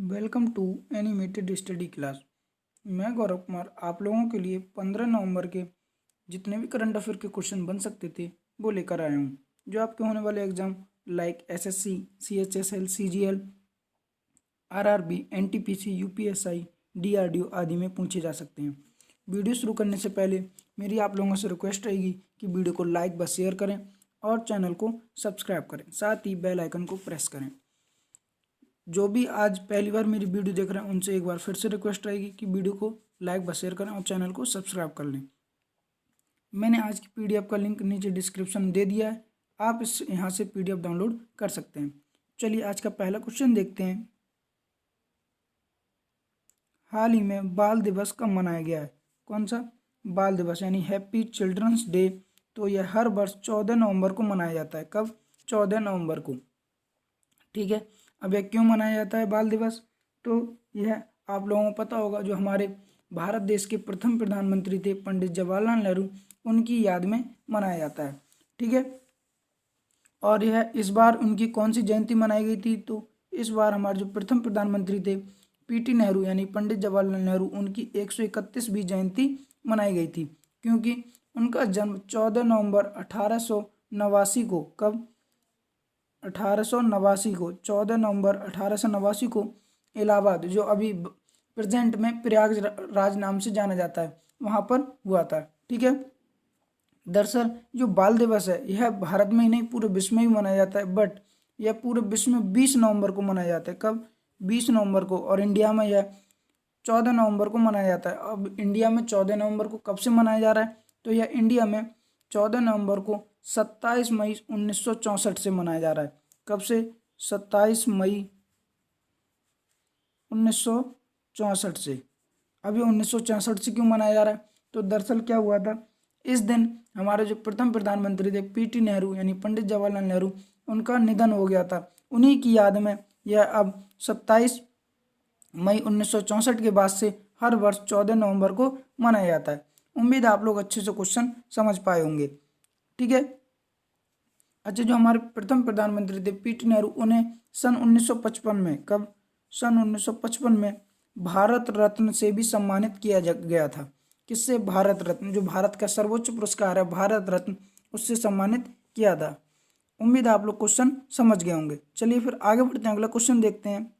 Welcome to animated study class. मैं गौरव कुमार आप लोगों के लिए 15 नवंबर के जितने भी करंट अफेयर के क्वेश्चन बन सकते थे वो लेकर आया हूँ, जो आपके होने वाले exam like SSC, CHSL, CGL, RRB, NTPC, UPSI, DRDO आदि में पूछे जा सकते हैं। वीडियो शुरू करने से पहले मेरी आप लोगों से रिक्वेस्ट रहेगी कि वीडियो को लाइक व शेयर करें और चैनल को सब्सक्राइब करें, साथ ही बेल आइकन को प्रेस करें। जो भी आज पहली बार मेरी वीडियो देख रहे हैं उनसे एक बार फिर से रिक्वेस्ट रहेगी कि वीडियो को लाइक व शेयर करें और चैनल को सब्सक्राइब कर लें। मैंने आज की पीडीएफ का लिंक नीचे डिस्क्रिप्शन में दे दिया है, आप इस यहाँ से पीडीएफ डाउनलोड कर सकते हैं। चलिए आज का पहला क्वेश्चन देखते हैं। हाल ही में बाल दिवस कब मनाया गया है? कौन सा बाल दिवस यानी हैप्पी चिल्ड्रंस डे? तो यह हर वर्ष 14 नवंबर को मनाया जाता है। कब? 14 नवंबर को। ठीक है, अब यह क्यों मनाया जाता है बाल दिवस? तो यह आप लोगों को पता होगा, जो हमारे भारत देश के प्रथम प्रधानमंत्री थे पंडित जवाहरलाल नेहरू, उनकी याद में मनाया जाता है। ठीक है, और यह इस बार उनकी कौन सी जयंती मनाई गई थी? तो इस बार हमारे जो प्रथम प्रधानमंत्री थे पीटी नेहरू यानी पंडित जवाहरलाल नेहरू, उनकी 131वीं जयंती मनाई गई थी, क्योंकि उनका जन्म 14 नवंबर 1889 को, कब? 1889 को, 14 नवंबर 1889 को इलाहाबाद, जो अभी प्रेजेंट में प्रयागराज नाम से जाना जाता है, वहाँ पर हुआ था। ठीक है, दरअसल जो बाल दिवस है यह भारत में ही नहीं पूरे विश्व में भी मनाया जाता है, बट यह पूरे विश्व में 20 नवंबर को मनाया जाता है। कब? 20 नवंबर को। और इंडिया में यह 14 नवंबर को मनाया जाता है। अब इंडिया में 14 नवंबर को कब से मनाया जा रहा है? तो यह इंडिया में 14 नवंबर को 27 मई 1964 से मनाया जा रहा है। कब से? 27 मई 1964 से। अब ये 1964 से क्यों मनाया जा रहा है? तो दरअसल क्या हुआ था, इस दिन हमारे जो प्रथम प्रधानमंत्री थे पीटी नेहरू यानी पंडित जवाहरलाल नेहरू, उनका निधन हो गया था। उन्हीं की याद में यह अब 27 मई 1964 के बाद से हर वर्ष 14 नवंबर को मनाया जाता है। उम्मीद है आप लोग अच्छे से क्वेश्चन समझ पाए होंगे। ठीक है, अच्छा, जो हमारे प्रथम प्रधानमंत्री थे पीटी नेहरू, उन्हें सन 1955 में, कब? सन 1955 में भारत रत्न से भी सम्मानित किया गया था। किससे? भारत रत्न, जो भारत का सर्वोच्च पुरस्कार है भारत रत्न, उससे सम्मानित किया था। उम्मीद है आप लोग क्वेश्चन समझ गए होंगे। चलिए फिर आगे बढ़ते हैं, अगला क्वेश्चन देखते हैं।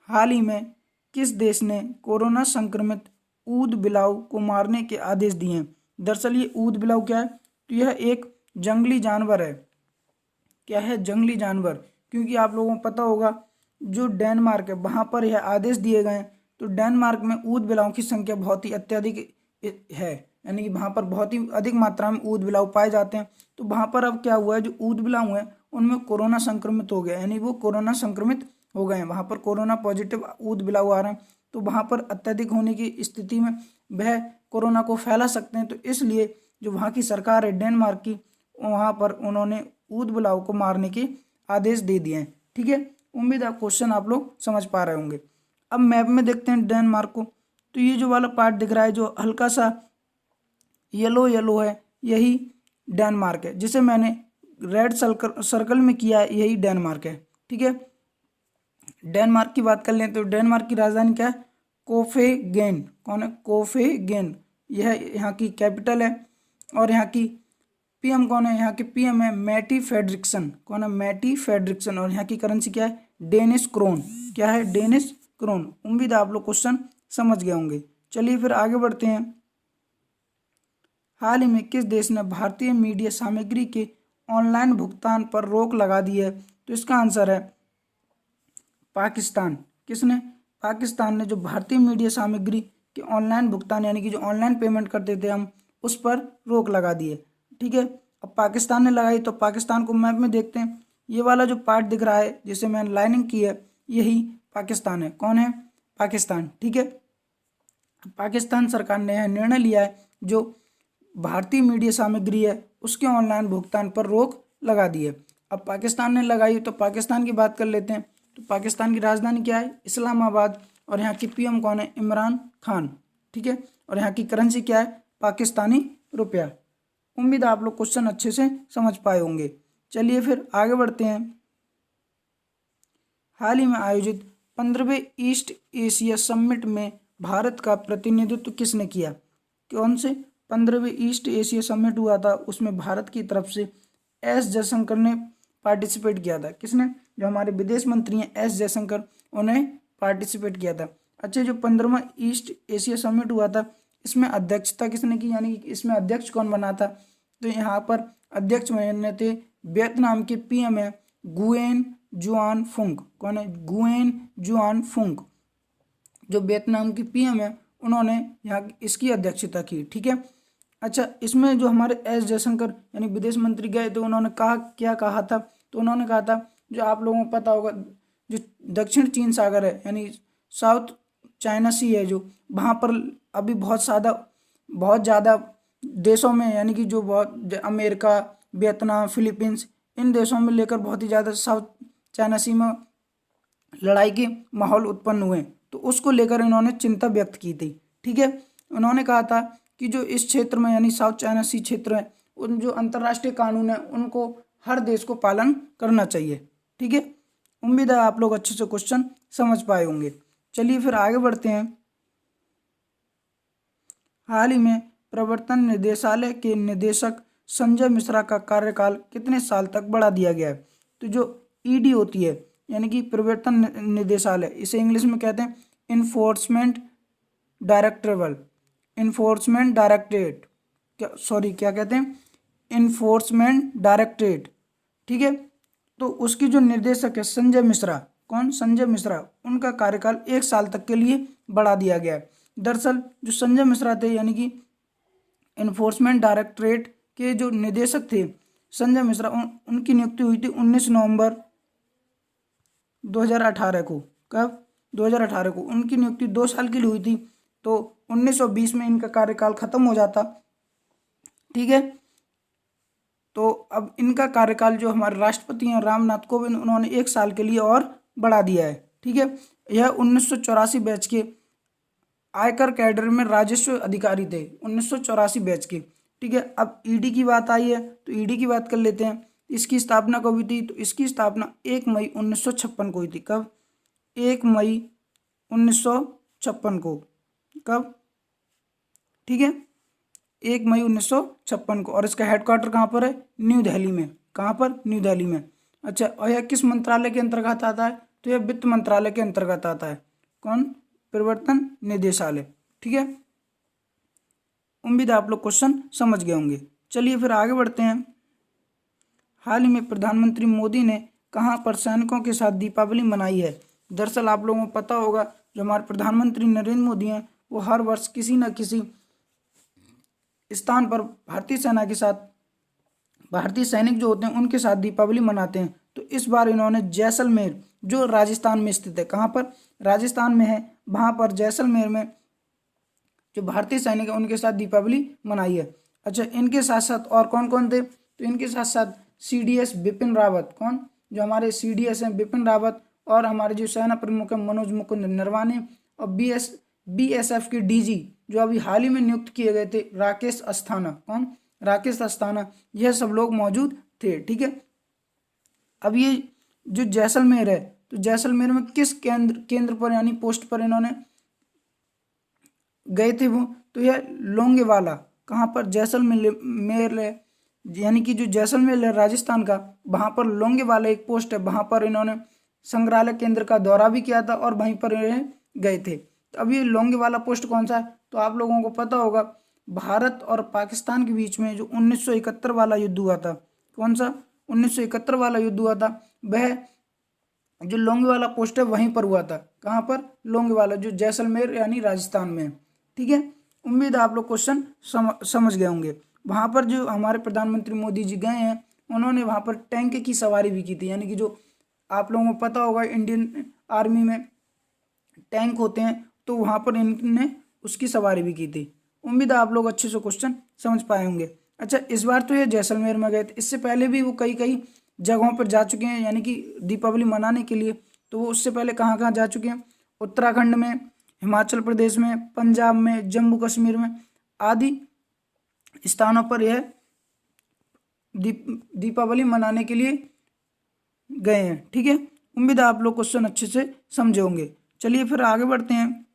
हाल ही में किस देश ने कोरोना संक्रमित ऊद बिलाव को मारने के आदेश दिए हैं? दरअसल ये ऊद बिलाव क्या है? तो यह एक जंगली जानवर है। क्या है? जंगली जानवर। क्योंकि आप लोगों को पता होगा, जो डेनमार्क है वहाँ पर यह आदेश दिए गए हैं, तो डेनमार्क में ऊद बिलाव की संख्या बहुत ही अत्यधिक है, यानी कि वहाँ पर बहुत ही अधिक मात्रा में ऊद बिलाव पाए जाते हैं। तो वहाँ पर अब क्या हुआ है, जो ऊद बिलाव है उनमें कोरोना संक्रमित हो गया, यानी वो कोरोना संक्रमित हो गए हैं, वहाँ पर कोरोना पॉजिटिव ऊद बिलाव आ रहे हैं। तो वहाँ पर अत्यधिक होने की स्थिति में वह कोरोना को फैला सकते हैं। तो इसलिए जो वहाँ की सरकार है डेनमार्क की, वहाँ पर उन्होंने ऊद बिलाव को मारने के आदेश दे दिए हैं। ठीक है, उम्मीद है क्वेश्चन आप लोग समझ पा रहे होंगे। अब मैप में देखते हैं डेनमार्क को। तो ये जो वाला पार्ट दिख रहा है, जो हल्का सा येलो येलो है, यही डेनमार्क है। जिसे मैंने रेड सर्कल में किया है, यही डेनमार्क है। ठीक है, डेनमार्क की बात कर लें तो डेनमार्क की राजधानी क्या है? कोफेगेन। कौन है? कोफेगेन, यह यहाँ की कैपिटल है। और यहाँ की पीएम कौन है? यहाँ के पीएम है मैटी फेडरिक्सन। कौन है? Mette Frederiksen. और यहाँ की करेंसी क्या है? Danish krone. क्या है? Danish krone. उम्मीद है आप लोग क्वेश्चन समझ गए होंगे। चलिए फिर आगे बढ़ते हैं। हाल ही में किस देश ने भारतीय मीडिया सामग्री के ऑनलाइन भुगतान पर रोक लगा दी है? तो इसका आंसर है पाकिस्तान। किसने? पाकिस्तान ने जो भारतीय मीडिया सामग्री के ऑनलाइन भुगतान, यानी कि जो ऑनलाइन पेमेंट करते थे हम, उस पर रोक लगा दी है। ठीक है, अब पाकिस्तान ने लगाई तो पाकिस्तान को मैप में देखते हैं। ये वाला जो पार्ट दिख रहा है जिसे मैंने लाइनिंग की है, यही पाकिस्तान है। कौन है? पाकिस्तान। ठीक है, पाकिस्तान सरकार ने यह निर्णय लिया है, जो भारतीय मीडिया सामग्री है उसके ऑनलाइन भुगतान पर रोक लगा दी है। अब पाकिस्तान ने लगाई तो पाकिस्तान की बात कर लेते हैं। तो पाकिस्तान की राजधानी क्या है? इस्लामाबाद। और यहाँ की पीएम कौन है? इमरान खान। ठीक है, और यहाँ की करेंसी क्या है? पाकिस्तानी रुपया। उम्मीद है आप लोग क्वेश्चन अच्छे से समझ पाए होंगे। चलिए फिर आगे बढ़ते हैं। हाल ही में आयोजित 15वें ईस्ट एशिया समिट में भारत का प्रतिनिधित्व किसने किया? कौन से 15वें ईस्ट एशिया समिट हुआ था उसमें भारत की तरफ से एस जयशंकर ने पार्टिसिपेट किया था। किसने? जो हमारे विदेश मंत्री हैं एस जयशंकर, उन्हें पार्टिसिपेट किया था। अच्छा, जो 15वां ईस्ट एशिया समिट हुआ था इसमें अध्यक्षता किसने की, यानी कि इसमें अध्यक्ष कौन बना था? तो यहाँ पर अध्यक्ष बने थे वियतनाम के पीएम है गुयेन जुआन फुंग। कौन है? गुयेन जुआन फुंग, जो वियतनाम के पीएम है, उन्होंने यहाँ इसकी अध्यक्षता की। ठीक है। अच्छा, इसमें जो हमारे एस जयशंकर यानी विदेश मंत्री गए तो उन्होंने कहा, क्या कहा था? तो उन्होंने कहा था, जो आप लोगों को पता होगा, जो दक्षिण चीन सागर है यानी साउथ चाइना सी है, जो वहाँ पर अभी बहुत ज़्यादा देशों में, यानी कि जो बहुत अमेरिका, वियतनाम, फिलीपींस, इन देशों में लेकर बहुत ही ज़्यादा साउथ चाइना सी में लड़ाई के माहौल उत्पन्न हुए, तो उसको लेकर इन्होंने चिंता व्यक्त की थी। ठीक है। उन्होंने कहा था कि जो इस क्षेत्र में यानी साउथ चाइना सी क्षेत्र है, उन जो अंतर्राष्ट्रीय कानून है उनको हर देश को पालन करना चाहिए। ठीक है। उम्मीद है आप लोग अच्छे से क्वेश्चन समझ पाए होंगे। चलिए फिर आगे बढ़ते हैं। हाल ही में प्रवर्तन निदेशालय के निदेशक संजय मिश्रा का कार्यकाल कितने साल तक बढ़ा दिया गया है? तो जो ईडी होती है यानी कि प्रवर्तन निदेशालय, इसे इंग्लिश में कहते हैं इन्फोर्समेंट डायरेक्टरेट, क्या कहते हैं? Enforcement directorate. ठीक है। तो उसकी जो निर्देशक है संजय मिश्रा, कौन? संजय मिश्रा, उनका कार्यकाल 1 साल तक के लिए बढ़ा दिया गया है। दरअसल जो संजय मिश्रा थे यानी कि इन्फोर्समेंट डायरेक्टरेट के जो निदेशक थे संजय मिश्रा, उनकी नियुक्ति हुई थी 19 नवंबर 2018 को। कब? 2018 को उनकी नियुक्ति 2 साल के लिए हुई थी, तो 1920 में इनका कार्यकाल खत्म हो जाता। ठीक है। तो अब इनका कार्यकाल जो हमारे राष्ट्रपति हैं रामनाथ कोविंद, उन्होंने 1 साल के लिए और बढ़ा दिया है। ठीक है। यह 1984 बैच के आयकर कैडर में राजस्व अधिकारी थे, 1984 बैच के। ठीक है। अब ईडी की बात आई है तो ईडी की बात कर लेते हैं। इसकी स्थापना कब हुई थी? तो इसकी स्थापना 1 मई 1956 को हुई थी। कब? 1 मई 1956 को। कब? ठीक है, 1 मई 1956 को। और इसका हेडक्वार्टर कहाँ पर है? न्यू दिल्ली में। कहाँ पर? न्यू दिल्ली में। अच्छा, और यह किस मंत्रालय के अंतर्गत आता है? तो यह वित्त मंत्रालय के अंतर्गत आता है। कौन? प्रवर्तन निदेशालय। ठीक है। उम्मीद है आप लोग क्वेश्चन समझ गए होंगे। चलिए फिर आगे बढ़ते हैं। हाल ही में प्रधानमंत्री मोदी ने कहाँ पर सैनिकों के साथ दीपावली मनाई है? दरअसल आप लोगों को पता होगा, जो हमारे प्रधानमंत्री नरेंद्र मोदी हैं वो हर वर्ष किसी न किसी स्थान पर भारतीय सेना के साथ, भारतीय सैनिक जो होते हैं उनके साथ दीपावली मनाते हैं। तो इस बार इन्होंने जैसलमेर, जो राजस्थान में स्थित है, कहाँ पर? राजस्थान में है, वहाँ पर जैसलमेर में जो भारतीय सैनिक है उनके साथ दीपावली मनाई है। अच्छा, इनके साथ साथ और कौन कौन थे? तो इनके साथ साथ सीडीएस बिपिन रावत, कौन? जो हमारे सीडीएस हैं बिपिन रावत, और हमारे जो सेना प्रमुख हैं मनोज मुकुंद नरवाने, और बीएसएफ के डीजी जो अभी हाल ही में नियुक्त किए गए थे राकेश अस्थाना। कौन? राकेश अस्थाना। यह सब लोग मौजूद थे। ठीक है। अब ये जो जैसलमेर है, तो जैसलमेर में किस केंद्र पर यानी पोस्ट पर इन्होंने गए थे वो? तो यह लोंगेवाला। कहाँ पर? जैसलमेर यानी कि जो जैसलमेर है राजस्थान का, वहाँ पर लोंगेवाला एक पोस्ट है, वहाँ पर इन्होंने संग्रहालय केंद्र का दौरा भी किया था और वहीं पर गए थे। तो अब ये लोंगेवाला पोस्ट कौन सा है? तो आप लोगों को पता होगा, भारत और पाकिस्तान के बीच में जो 1971 वाला युद्ध हुआ था, कौन सा? 1971 वाला युद्ध हुआ था, वह जो लोंगेवाला पोस्ट है वहीं पर हुआ था। कहाँ पर? लोंगेवाला, जो जैसलमेर यानी राजस्थान में। ठीक है। उम्मीद है आप लोग क्वेश्चन समझ गए होंगे। वहाँ पर जो हमारे प्रधानमंत्री मोदी जी गए हैं, उन्होंने वहाँ पर टैंक की सवारी भी की थी, यानी कि जो आप लोगों को पता होगा इंडियन आर्मी में टैंक होते हैं, तो वहाँ पर इनने उसकी सवारी भी की थी। उम्मीद है आप लोग अच्छे से क्वेश्चन समझ पाए होंगे। अच्छा, इस बार तो ये जैसलमेर में गए थे, इससे पहले भी वो कई कई जगहों पर जा चुके हैं यानी कि दीपावली मनाने के लिए। तो वो उससे पहले कहाँ कहाँ जा चुके हैं? उत्तराखंड में, हिमाचल प्रदेश में, पंजाब में, जम्मू कश्मीर में आदि स्थानों पर यह दीपावली मनाने के लिए गए हैं। ठीक है। उम्मीद है आप लोग क्वेश्चन अच्छे से समझे होंगे। चलिए फिर आगे बढ़ते हैं।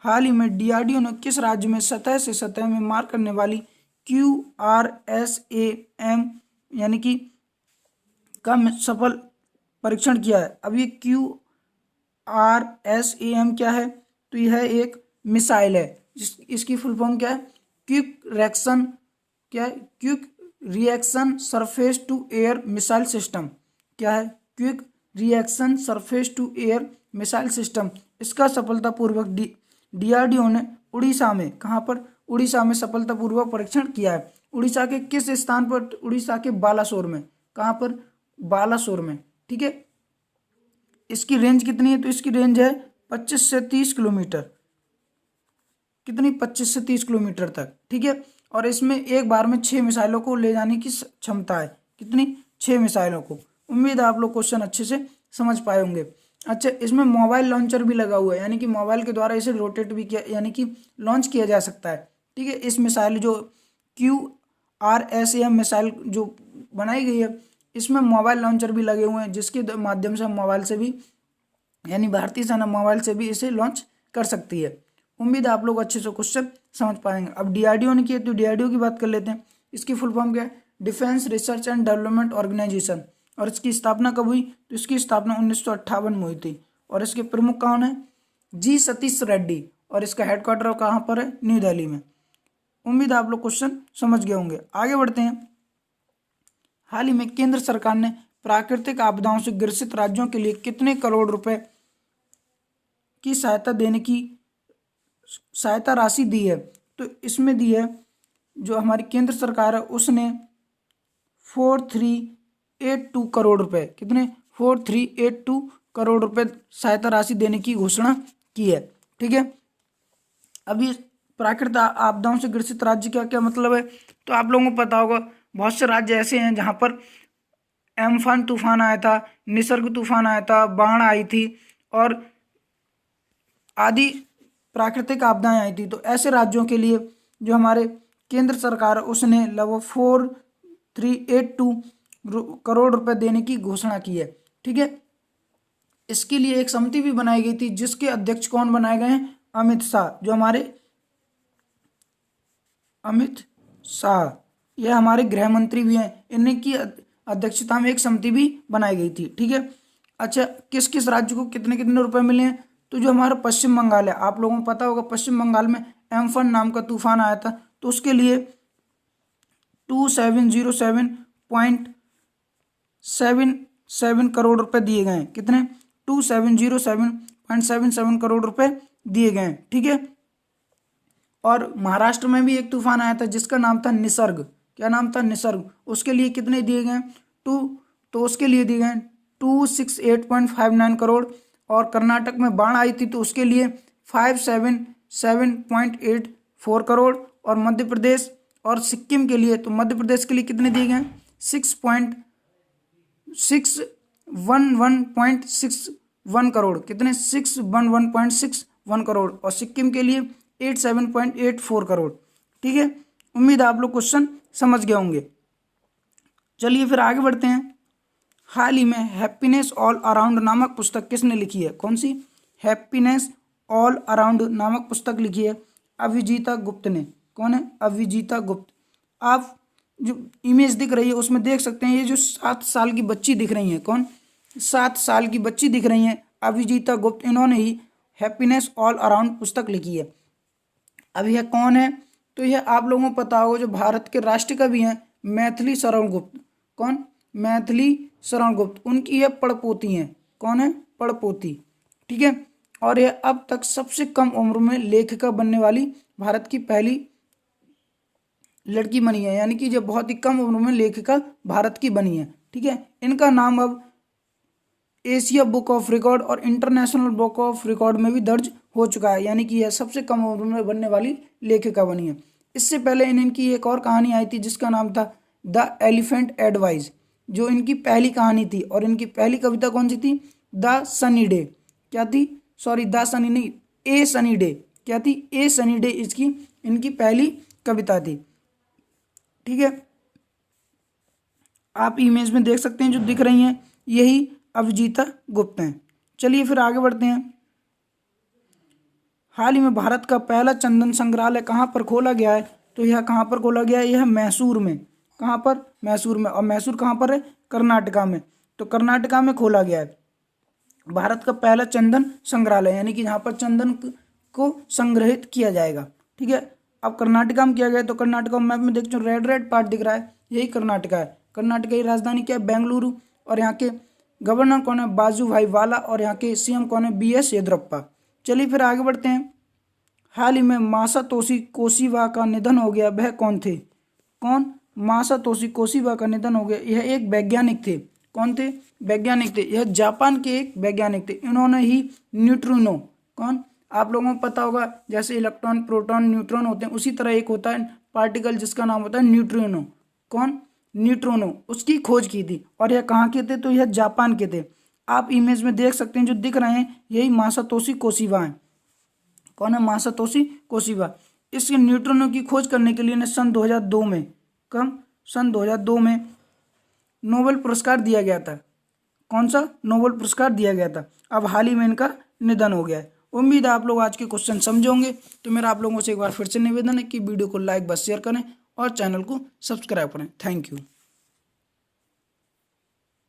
हाल ही में डीआरडीओ ने किस राज्य में सतह से सतह में मार करने वाली QRSAM यानी कि का सफल परीक्षण किया है? अब ये QRSAM क्या है? तो यह एक मिसाइल है इसकी फुल फॉर्म क्या है? क्विक रिएक्शन क्या है? Quick reaction surface to air missile system. क्या है? Quick reaction surface to air missile system. इसका सफलतापूर्वक डीआरडीओ ने उड़ीसा में, कहाँ पर? उड़ीसा में सफलतापूर्वक परीक्षण किया है। उड़ीसा के किस स्थान पर? उड़ीसा के बालासोर में। कहाँ पर? बालासोर में। ठीक है। इसकी रेंज कितनी है? तो इसकी रेंज है 25 से 30 किलोमीटर। कितनी? 25 से 30 किलोमीटर तक। ठीक है। और इसमें एक बार में 6 मिसाइलों को ले जाने की क्षमता है। कितनी? 6 मिसाइलों को। उम्मीद है आप लोग क्वेश्चन अच्छे से समझ पाए होंगे। अच्छा, इसमें मोबाइल लॉन्चर भी लगा हुआ है, यानी कि मोबाइल के द्वारा इसे रोटेट भी किया, यानी कि लॉन्च किया जा सकता है। ठीक है। इस मिसाइल जो QRSAM मिसाइल जो बनाई गई है, इसमें मोबाइल लॉन्चर भी लगे हुए हैं, जिसके माध्यम से हम मोबाइल से भी, यानी भारतीय सेना मोबाइल से भी इसे लॉन्च कर सकती है। उम्मीद है आप लोग अच्छे से क्वेश्चन समझ पाएंगे। अब डीआरडीओ ने किया तो डीआरडीओ की बात कर लेते हैं। इसकी फुल फॉर्म क्या है? Defence research and development organisation. और इसकी स्थापना कब हुई? तो इसकी स्थापना 1958 में हुई थी। और इसके प्रमुख कौन है? जी सतीश रेड्डी। और इसका हेडक्वार्टर कहाँ पर है? न्यू दिल्ली में। उम्मीद है आप लोग क्वेश्चन समझ गए होंगे। आगे बढ़ते हैं। हाल ही में केंद्र सरकार ने प्राकृतिक आपदाओं से ग्रसित राज्यों के लिए कितने करोड़ रुपए की सहायता राशि दी है? तो इसमें दी है, जो हमारी केंद्र सरकार है उसने 4382 करोड़ रुपए। कितने? 4382 करोड़ रुपए सहायता राशि देने की घोषणा की है। ठीक है। अभी प्राकृतिक आपदाओं से ग्रसित राज्य क्या क्या मतलब है? तो आप लोगों को पता होगा, बहुत से राज्य ऐसे हैं जहां पर एम्फान तूफान आया था, निसर्ग तूफान आया था, बाढ़ आई थी और आदि प्राकृतिक आपदाएं आई थी। तो ऐसे राज्यों के लिए जो हमारे केंद्र सरकार है उसने लगभग 4382 करोड़ रुपए देने की घोषणा की है। ठीक है। इसके लिए एक समिति भी बनाई गई थी, जिसके अध्यक्ष कौन बनाए गए हैं? अमित शाह। जो हमारे अमित शाह, यह हमारे गृह मंत्री भी हैं। इनकी अध्यक्षता में एक समिति भी बनाई गई थी। ठीक है। अच्छा, किस किस राज्य को कितने कितने रुपए मिले हैं? तो जो हमारा पश्चिम बंगाल है, आप लोगों को पता होगा पश्चिम बंगाल में एम्फन नाम का तूफान आया था, तो उसके लिए 2707.77 करोड़ रुपए दिए गए हैं। कितने? 2707.77 करोड़ रुपए दिए गए हैं। ठीक है। और महाराष्ट्र में भी एक तूफान आया था जिसका नाम था निसर्ग। क्या नाम था? निसर्ग। उसके लिए कितने दिए गए? तो उसके लिए दिए गए 268.59 करोड़। और कर्नाटक में बाढ़ आई थी तो उसके लिए 577.84 करोड़। और मध्य प्रदेश और सिक्किम के लिए, तो मध्य प्रदेश के लिए कितने दिए गए? 611.61 करोड़। कितने? 611.61 करोड़। और सिक्किम के लिए 87.84 करोड़। ठीक है। उम्मीद है आप लोग क्वेश्चन समझ गए होंगे। चलिए फिर आगे बढ़ते हैं। हाल ही में हैप्पीनेस ऑल अराउंड नामक पुस्तक किसने लिखी है? कौन सी? हैप्पीनेस ऑल अराउंड नामक पुस्तक लिखी है अभिजीता गुप्त ने। कौन है? अभिजीता गुप्त। आप जो इमेज दिख रही है उसमें देख सकते हैं, ये जो 7 साल की बच्ची दिख रही है, कौन? 7 साल की बच्ची दिख रही है, अभिजीता गुप्त। इन्होंने ही हैप्पीनेस ऑल अराउंड पुस्तक लिखी है। अब यह कौन है? तो यह आप लोगों को पता होगा, जो भारत के राष्ट्र कवि हैं मैथिली शरण गुप्त। कौन? मैथिली शरण गुप्त। उनकी यह पड़पोती हैं। कौन है? पड़पोती। ठीक है। और यह अब तक सबसे कम उम्र में लेखिका बनने वाली भारत की पहली लड़की बनी है, यानी कि जो बहुत ही कम उम्र में लेखिका भारत की बनी है। ठीक है। इनका नाम अब एशिया बुक ऑफ रिकॉर्ड और इंटरनेशनल बुक ऑफ रिकॉर्ड में भी दर्ज हो चुका है, यानी कि यह सबसे कम उम्र में बनने वाली लेखिका बनी है। इससे पहले इनकी एक और कहानी आई थी जिसका नाम था द एलिफेंट एडवाइज, जो इनकी पहली कहानी थी। और इनकी पहली कविता कौन सी थी? The sunny day. क्या थी? सॉरी, द सनी नहीं, ए सनी डे। क्या थी? ए सनी डे इसकी इनकी पहली कविता थी। ठीक है। आप इमेज में देख सकते हैं जो दिख रही हैं, यही अभिजीता गुप्त हैं। चलिए फिर आगे बढ़ते हैं। हाल ही में भारत का पहला चंदन संग्रहालय कहाँ पर खोला गया है? तो यह कहाँ पर खोला गया है? यह मैसूर में। कहाँ पर? मैसूर में। और मैसूर कहाँ पर है? कर्नाटका में। तो कर्नाटका में खोला गया है भारत का पहला चंदन संग्रहालय, यानी कि जहाँ पर चंदन को संग्रहित किया जाएगा। ठीक है, अब कर्नाटका में किया गया। तो कर्नाटका मैप में देख रहे रेड रेड पार्ट दिख रहा है, यही कर्नाटका है। कर्नाटका की राजधानी क्या है? बेंगलुरु। और यहाँ के गवर्नर कौन है? बाजूभाई वाला। और यहाँ के सीएम कौन है? BS येदियुरप्पा। चलिए फिर आगे बढ़ते हैं। हाल ही में मासातोशी कोशिबा का निधन हो गया, वह कौन थे? कौन? मासातोशी कोशिबा का निधन हो गया। यह एक वैज्ञानिक थे। कौन थे? वैज्ञानिक थे। यह जापान के एक वैज्ञानिक थे। इन्होंने ही न्यूट्रिनो, कौन? आप लोगों को पता होगा, जैसे इलेक्ट्रॉन, प्रोटॉन, न्यूट्रॉन होते हैं, उसी तरह एक होता है पार्टिकल जिसका नाम होता है न्यूट्रिनो। कौन? न्यूट्रिनो। उसकी खोज की थी। और यह कहाँ के थे? तो यह जापान के थे। आप इमेज में देख सकते हैं, जो दिख रहे हैं यही मासातोशी कोशिबा हैं। कौन है? मासातोशी कोशिबा। इस न्यूट्रिनो की खोज करने के लिए ने सन 2002 में, कब? सन 2002 में नोबेल पुरस्कार दिया गया था। कौन सा? नोबेल पुरस्कार दिया गया था। अब हाल ही में इनका निधन हो गया है। उम्मीद है आप लोग आज के क्वेश्चन समझोगे। तो मेरा आप लोगों से एक बार फिर से निवेदन है कि वीडियो को लाइक बस शेयर करें और चैनल को सब्सक्राइब करें। Thank you.